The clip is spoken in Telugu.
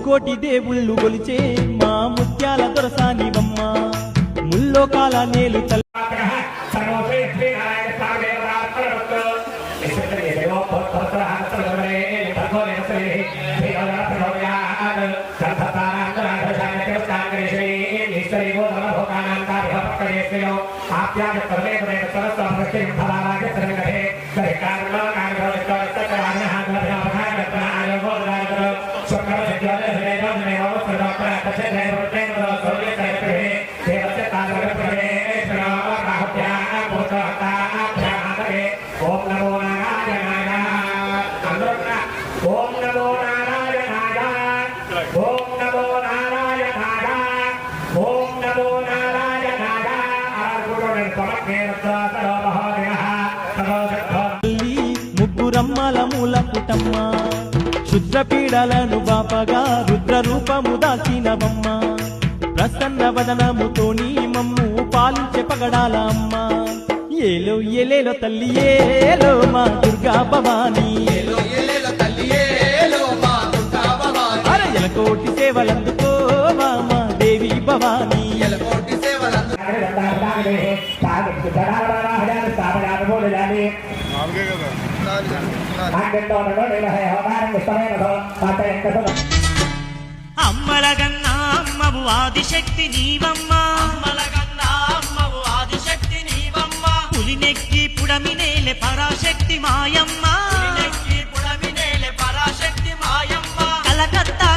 కోటి దేవుళ్ళు కొలిచే మా ముత్యాల దొరసానివమ్మ ముల్లోకాల నేలు ముగ్గురమ్మల మూల పుటమ్మ శుద్ర పీడలను బాపగా రుద్ర రూపము దాచినవమ్మ ప్రసన్న వదనముతోని మమ్ము పాలించే పగడాల అమ్మ ఏలో ఏలేలో తల్లి ఏలో మా దుర్గా భవానీ అరే ఎలకోటి సేవలందుకోవా మా దేవి భవానీ అమ్మలగన్నా అమ్మవు ఆదిశక్తి నీవమ్మా పులినెక్కి పుడమినేలే పరాశక్తి మాయమ్మ కలకత్తా